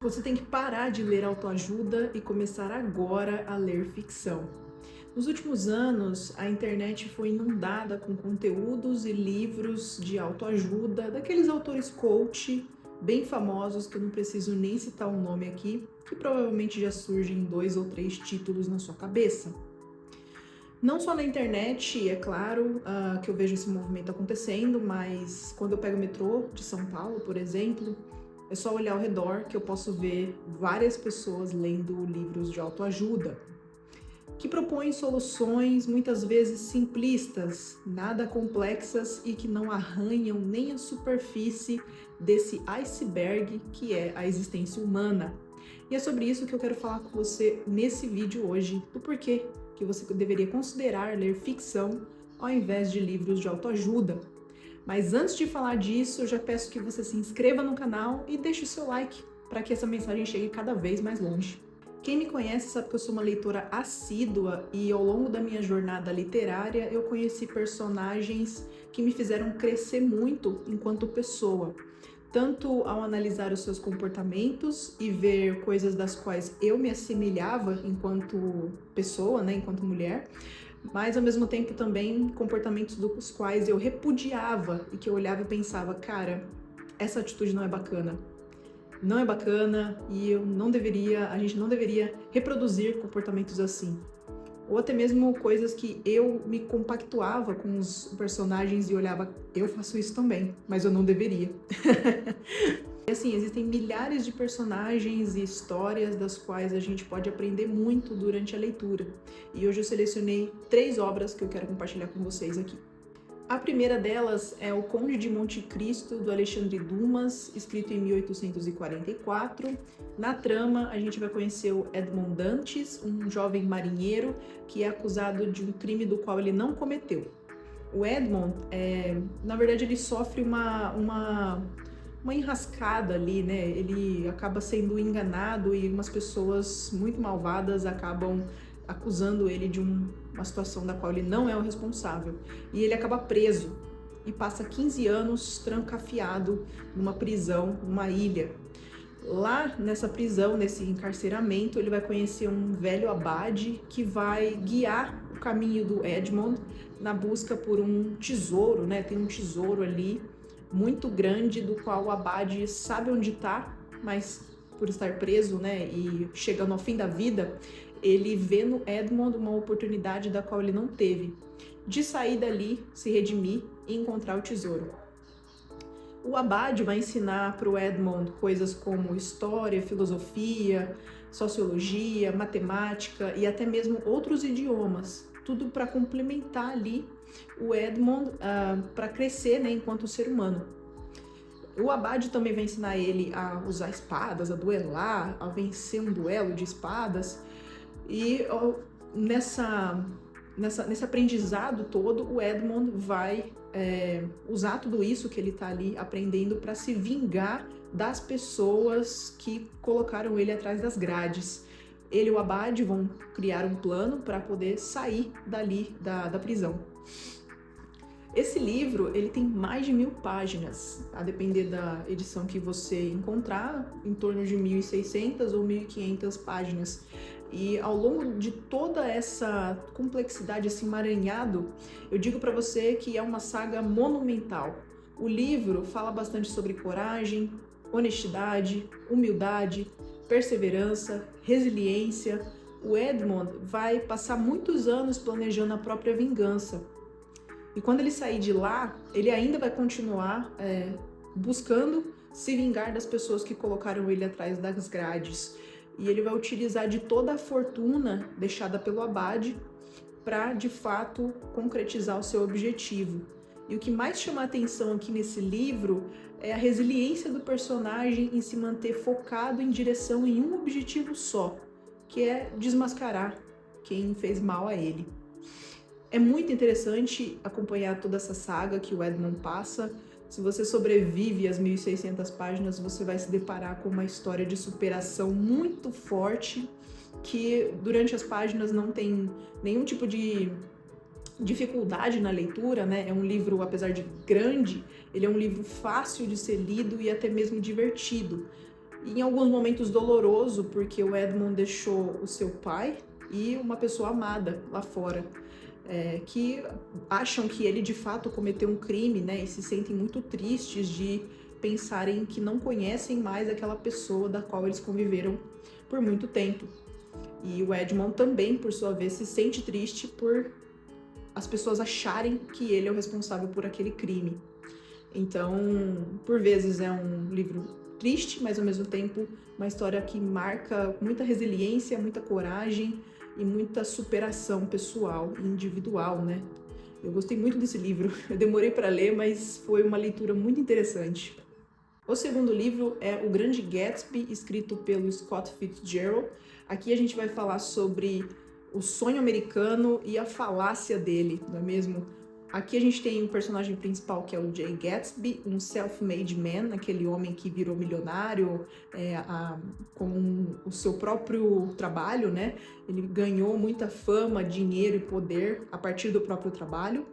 Você tem que parar de ler autoajuda e começar agora a ler ficção. Nos últimos anos, a internet foi inundada com conteúdos e livros de autoajuda, daqueles autores coach bem famosos que eu não preciso nem citar o nome aqui, que provavelmente já surgem 2 ou 3 títulos na sua cabeça. Não só na internet, é claro, que eu vejo esse movimento acontecendo, mas quando eu pego o metrô de São Paulo, por exemplo, é só olhar ao redor que eu posso ver várias pessoas lendo livros de autoajuda, que propõem soluções muitas vezes simplistas, nada complexas e que não arranham nem a superfície desse iceberg que é a existência humana. E é sobre isso que eu quero falar com você nesse vídeo hoje, do porquê que você deveria considerar ler ficção ao invés de livros de autoajuda. Mas antes de falar disso, eu já peço que você se inscreva no canal e deixe o seu like para que essa mensagem chegue cada vez mais longe. Quem me conhece sabe que eu sou uma leitora assídua e ao longo da minha jornada literária eu conheci personagens que me fizeram crescer muito enquanto pessoa, tanto ao analisar os seus comportamentos e ver coisas das quais eu me assemelhava enquanto pessoa, enquanto mulher, mas ao mesmo tempo também comportamentos dos quais eu repudiava e que eu olhava e pensava, cara, essa atitude não é bacana. Não é bacana e a gente não deveria reproduzir comportamentos assim. Ou até mesmo coisas que eu me compactuava com os personagens e olhava, eu faço isso também, mas eu não deveria. E assim, existem milhares de personagens e histórias das quais a gente pode aprender muito durante a leitura. E hoje eu selecionei 3 obras que eu quero compartilhar com vocês aqui. A primeira delas é O Conde de Monte Cristo, do Alexandre Dumas, escrito em 1844. Na trama, a gente vai conhecer o Edmond Dantes, um jovem marinheiro que é acusado de um crime do qual ele não cometeu. O Edmond, na verdade, ele sofre uma enrascada ali, né? Ele acaba sendo enganado e umas pessoas muito malvadas acabam acusando ele de uma situação da qual ele não é o responsável. E ele acaba preso e passa 15 anos trancafiado numa prisão, numa ilha. Lá nessa prisão, nesse encarceramento, ele vai conhecer um velho abade que vai guiar o caminho do Edmond na busca por um tesouro, né? Tem um tesouro ali muito grande do qual o abade sabe onde está, mas por estar preso, né, e chegando ao fim da vida, ele vê no Edmond uma oportunidade da qual ele não teve, de sair dali, se redimir e encontrar o tesouro. O abade vai ensinar para o Edmond coisas como história, filosofia, sociologia, matemática e até mesmo outros idiomas, tudo para complementar ali o Edmond para crescer, né, enquanto ser humano. O abade também vai ensinar ele a usar espadas, a duelar, a vencer um duelo de espadas. E nesse aprendizado todo, o Edmond vai usar tudo isso que ele está ali aprendendo para se vingar das pessoas que colocaram ele atrás das grades. Ele e o abade vão criar um plano para poder sair dali da prisão. Esse livro, ele tem mais de 1000 páginas, a depender da edição que você encontrar, em torno de 1600 ou 1500 páginas. E ao longo de toda essa complexidade, esse emaranhado, eu digo para você que é uma saga monumental. O livro fala bastante sobre coragem, honestidade, humildade, perseverança, resiliência. O Edmond vai passar muitos anos planejando a própria vingança. E quando ele sair de lá, ele ainda vai continuar buscando se vingar das pessoas que colocaram ele atrás das grades. E ele vai utilizar de toda a fortuna deixada pelo abade para, de fato, concretizar o seu objetivo. E o que mais chama a atenção aqui nesse livro é a resiliência do personagem em se manter focado em direção em um objetivo só, que é desmascarar quem fez mal a ele. É muito interessante acompanhar toda essa saga que o Edmond passa. Se você sobrevive às 1600 páginas, você vai se deparar com uma história de superação muito forte, que durante as páginas não tem nenhum tipo de dificuldade na leitura, né? É um livro, apesar de grande, ele é um livro fácil de ser lido e até mesmo divertido. E em alguns momentos doloroso, porque o Edmund deixou o seu pai e uma pessoa amada lá fora, que acham que ele de fato cometeu um crime, né, e se sentem muito tristes de pensarem que não conhecem mais aquela pessoa da qual eles conviveram por muito tempo. E o Edmund também, por sua vez, se sente triste por as pessoas acharem que ele é o responsável por aquele crime. Então, por vezes é um livro triste, mas ao mesmo tempo uma história que marca muita resiliência, muita coragem e muita superação pessoal e individual, né? Eu gostei muito desse livro, eu demorei para ler, mas foi uma leitura muito interessante. O segundo livro é O Grande Gatsby, escrito pelo Scott Fitzgerald. Aqui a gente vai falar sobre o sonho americano e a falácia dele, não é mesmo? Aqui a gente tem um personagem principal que é o Jay Gatsby, um self-made man, aquele homem que virou milionário com o seu próprio trabalho, né? Ele ganhou muita fama, dinheiro e poder a partir do próprio trabalho.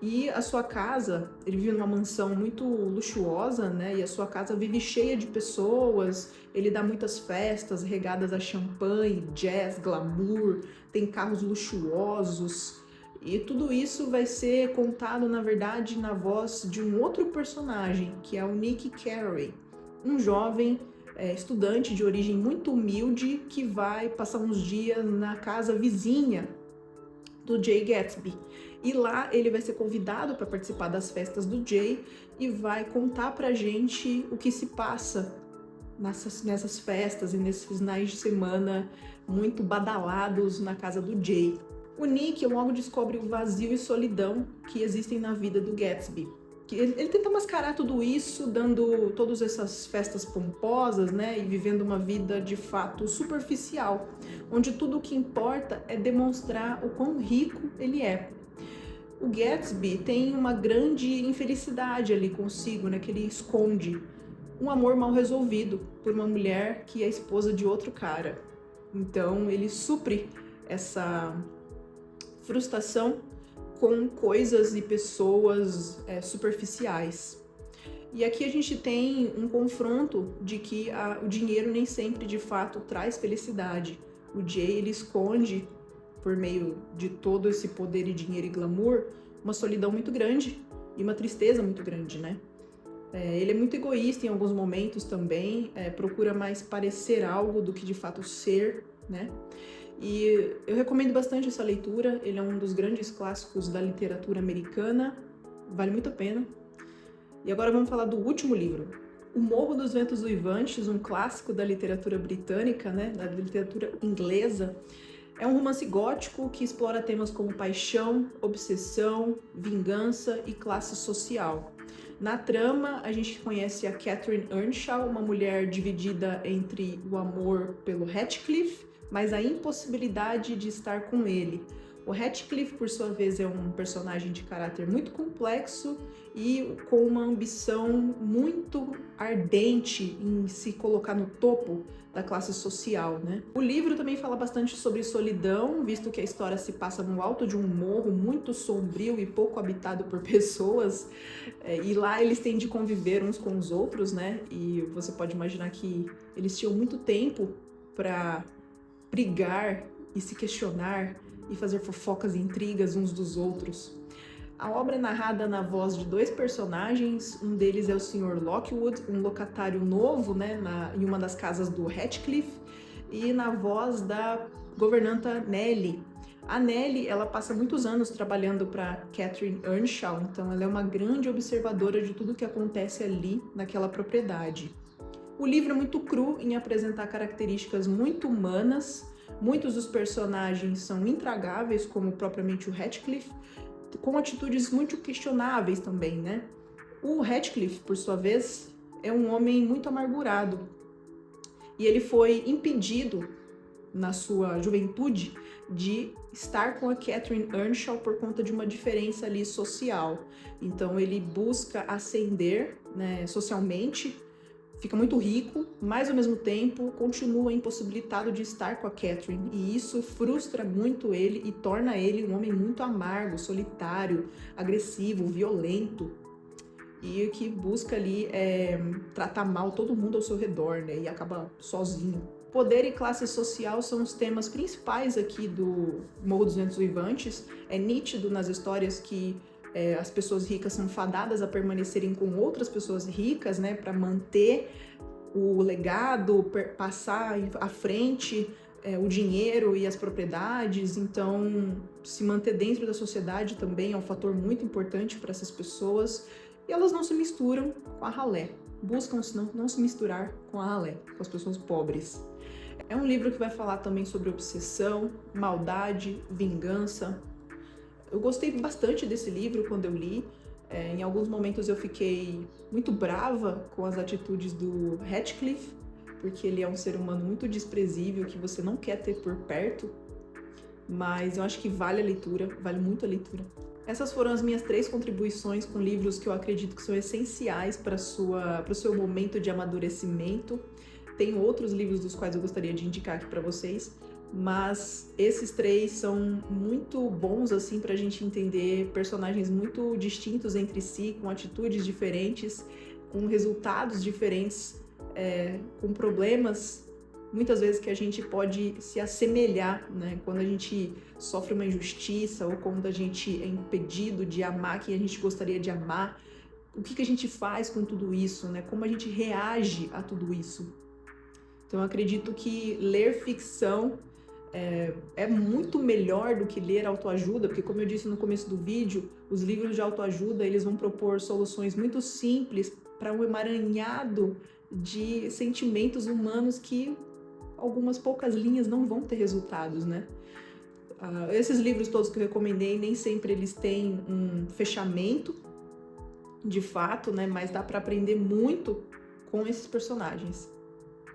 E a sua casa, ele vive numa mansão muito luxuosa, né? E a sua casa vive cheia de pessoas, ele dá muitas festas regadas a champanhe, jazz, glamour, tem carros luxuosos. E tudo isso vai ser contado, na verdade, na voz de um outro personagem, que é o Nick Carraway, um jovem estudante de origem muito humilde que vai passar uns dias na casa vizinha do Jay Gatsby. E lá ele vai ser convidado para participar das festas do Jay e vai contar pra gente o que se passa nessas festas e nesses finais de semana muito badalados na casa do Jay. O Nick logo descobre o vazio e solidão que existem na vida do Gatsby. Ele tenta mascarar tudo isso, dando todas essas festas pomposas, né, e vivendo uma vida de fato superficial, onde tudo o que importa é demonstrar o quão rico ele é. O Gatsby tem uma grande infelicidade ali consigo, né, que ele esconde. Um amor mal resolvido por uma mulher que é esposa de outro cara. Então ele supre essa frustração com coisas e pessoas superficiais. E aqui a gente tem um confronto de que o dinheiro nem sempre de fato traz felicidade. O Jay, ele esconde, por meio de todo esse poder e dinheiro e glamour, uma solidão muito grande e uma tristeza muito grande, né? Ele é muito egoísta em alguns momentos também, procura mais parecer algo do que de fato ser, né? E eu recomendo bastante essa leitura, ele é um dos grandes clássicos da literatura americana, vale muito a pena. E agora vamos falar do último livro, O Morro dos Ventos Uivantes, um clássico da literatura britânica, né, da literatura inglesa. É um romance gótico que explora temas como paixão, obsessão, vingança e classe social. Na trama, a gente conhece a Catherine Earnshaw, uma mulher dividida entre o amor pelo Heathcliff, mas a impossibilidade de estar com ele. O Heathcliff, por sua vez, é um personagem de caráter muito complexo e com uma ambição muito ardente em se colocar no topo da classe social, né? O livro também fala bastante sobre solidão, visto que a história se passa no alto de um morro muito sombrio e pouco habitado por pessoas, e lá eles têm de conviver uns com os outros, né? E você pode imaginar que eles tinham muito tempo para brigar e se questionar e fazer fofocas e intrigas uns dos outros. A obra é narrada na voz de dois personagens, um deles é o Sr. Lockwood, um locatário novo, né, em uma das casas do Heathcliff, e na voz da governanta Nellie. A Nellie, ela passa muitos anos trabalhando para Catherine Earnshaw, então ela é uma grande observadora de tudo que acontece ali naquela propriedade. O livro é muito cru em apresentar características muito humanas. Muitos dos personagens são intragáveis, como propriamente o Heathcliff, com atitudes muito questionáveis também, né? O Heathcliff, por sua vez, é um homem muito amargurado. E ele foi impedido, na sua juventude, de estar com a Catherine Earnshaw por conta de uma diferença ali social. Então ele busca ascender, né, socialmente, fica muito rico, mas ao mesmo tempo continua impossibilitado de estar com a Catherine, e isso frustra muito ele e torna ele um homem muito amargo, solitário, agressivo, violento. e que busca ali tratar mal todo mundo ao seu redor, né, e acaba sozinho. Poder e classe social são os temas principais aqui do Morro dos Ventos Uivantes. É nítido nas histórias que as pessoas ricas são fadadas a permanecerem com outras pessoas ricas, né, para manter o legado, passar à frente o dinheiro e as propriedades. Então, se manter dentro da sociedade também é um fator muito importante para essas pessoas, e elas não se misturam com a ralé, buscam não se misturar com a ralé, com as pessoas pobres. É um livro que vai falar também sobre obsessão, maldade, vingança. Eu gostei bastante desse livro quando eu li. Em alguns momentos eu fiquei muito brava com as atitudes do Heathcliff, porque ele é um ser humano muito desprezível que você não quer ter por perto, mas eu acho que vale a leitura, vale muito a leitura. Essas foram as minhas 3 contribuições com livros que eu acredito que são essenciais para o seu momento de amadurecimento. Tem outros livros dos quais eu gostaria de indicar aqui para vocês, mas esses 3 são muito bons assim para a gente entender personagens muito distintos entre si, com atitudes diferentes, com resultados diferentes, com problemas muitas vezes que a gente pode se assemelhar, né? Quando a gente sofre uma injustiça ou quando a gente é impedido de amar quem a gente gostaria de amar, o que a gente faz com tudo isso, né? Como a gente reage a tudo isso. Então eu acredito que ler ficção é muito melhor do que ler autoajuda, porque como eu disse no começo do vídeo, os livros de autoajuda eles vão propor soluções muito simples para um emaranhado de sentimentos humanos que algumas poucas linhas não vão ter resultados, né? Esses livros todos que eu recomendei, nem sempre eles têm um fechamento de fato, né? Mas dá para aprender muito com esses personagens,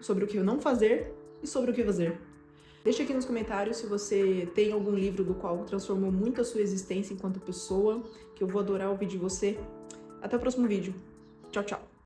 sobre o que não fazer e sobre o que fazer. Deixa aqui nos comentários se você tem algum livro do qual transformou muito a sua existência enquanto pessoa, que eu vou adorar ouvir de você. Até o próximo vídeo. Tchau, tchau!